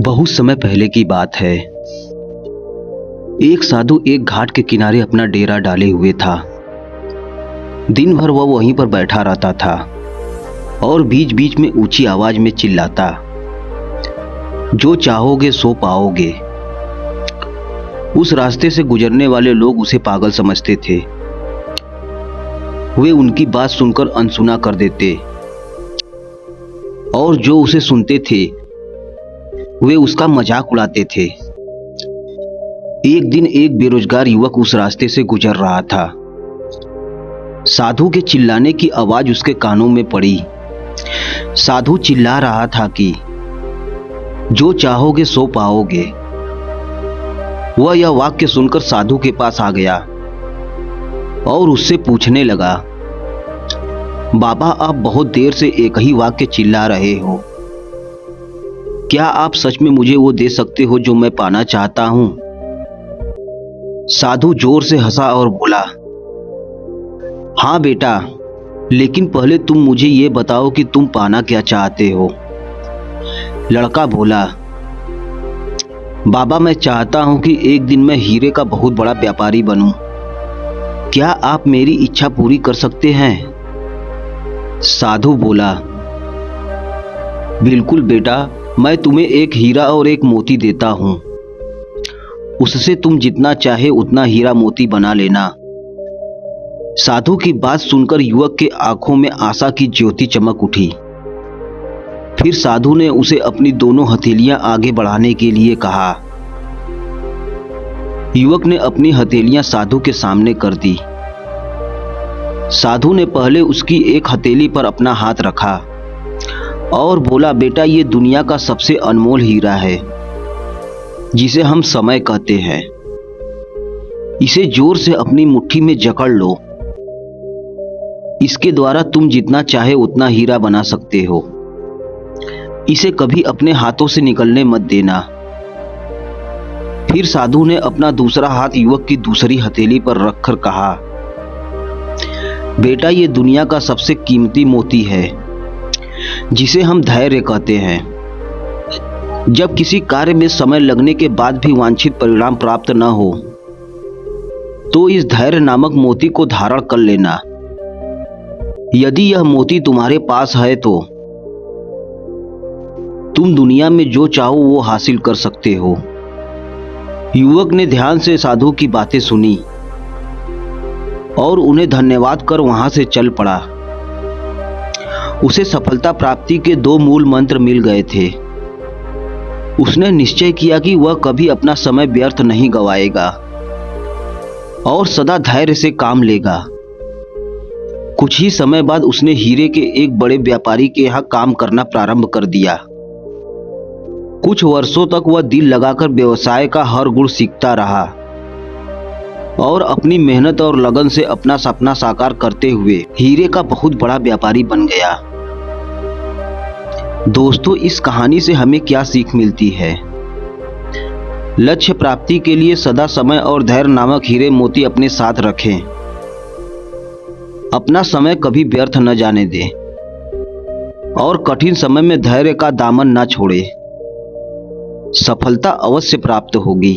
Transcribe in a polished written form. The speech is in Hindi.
बहुत समय पहले की बात है। एक साधु एक घाट के किनारे अपना डेरा डाले हुए था। दिन भर वह वहीं पर बैठा रहता था और बीच बीच में ऊंची आवाज में चिल्लाता, जो चाहोगे सो पाओगे। उस रास्ते से गुजरने वाले लोग उसे पागल समझते थे। वे उनकी बात सुनकर अनसुना कर देते और जो उसे सुनते थे वे उसका मजाक उड़ाते थे। एक दिन एक बेरोजगार युवक उस रास्ते से गुजर रहा था। साधु के चिल्लाने की आवाज उसके कानों में पड़ी। साधु चिल्ला रहा था कि जो चाहोगे सो पाओगे। वह यह वाक्य सुनकर साधु के पास आ गया और उससे पूछने लगा, बाबा, आप बहुत देर से एक ही वाक्य चिल्ला रहे हो। क्या आप सच में मुझे वो दे सकते हो जो मैं पाना चाहता हूं? साधु जोर से हंसा और बोला, हाँ बेटा, लेकिन पहले तुम मुझे ये बताओ कि तुम पाना क्या चाहते हो। लड़का बोला, बाबा, मैं चाहता हूं कि एक दिन मैं हीरे का बहुत बड़ा व्यापारी बनूं। क्या आप मेरी इच्छा पूरी कर सकते हैं? साधु बोला, बिल्कुल बेटा, मैं तुम्हें एक हीरा और एक मोती देता हूं। उससे तुम जितना चाहे उतना हीरा मोती बना लेना। साधु की बात सुनकर युवक के आंखों में आशा की ज्योति चमक उठी। फिर साधु ने उसे अपनी दोनों हथेलियां आगे बढ़ाने के लिए कहा। युवक ने अपनी हथेलियां साधु के सामने कर दी। साधु ने पहले उसकी एक हथेली पर अपना हाथ रखा और बोला, बेटा, ये दुनिया का सबसे अनमोल हीरा है जिसे हम समय कहते हैं। इसे जोर से अपनी मुट्ठी में जकड़ लो। इसके द्वारा तुम जितना चाहे उतना हीरा बना सकते हो। इसे कभी अपने हाथों से निकलने मत देना। फिर साधु ने अपना दूसरा हाथ युवक की दूसरी हथेली पर रखकर कहा, बेटा, ये दुनिया का सबसे कीमती मोती है जिसे हम धैर्य कहते हैं। जब किसी कार्य में समय लगने के बाद भी वांछित परिणाम प्राप्त न हो तो इस धैर्य नामक मोती को धारण कर लेना। यदि यह मोती तुम्हारे पास है तो तुम दुनिया में जो चाहो वो हासिल कर सकते हो। युवक ने ध्यान से साधु की बातें सुनी और उन्हें धन्यवाद कर वहां से चल पड़ा। उसे सफलता प्राप्ति के 2 मूल मंत्र मिल गए थे। उसने निश्चय किया कि वह कभी अपना समय व्यर्थ नहीं गवाएगा और सदा धैर्य से काम लेगा। कुछ ही समय बाद उसने हीरे के एक बड़े व्यापारी के यहाँ काम करना प्रारंभ कर दिया। कुछ वर्षों तक वह दिल लगाकर व्यवसाय का हर गुण सीखता रहा और अपनी मेहनत और लगन से अपना सपना साकार करते हुए हीरे का बहुत बड़ा व्यापारी बन गया। दोस्तों, इस कहानी से हमें क्या सीख मिलती है? लक्ष्य प्राप्ति के लिए सदा समय और धैर्य नामक हीरे मोती अपने साथ रखें। अपना समय कभी व्यर्थ न जाने दें और कठिन समय में धैर्य का दामन न छोड़ें। सफलता अवश्य प्राप्त होगी।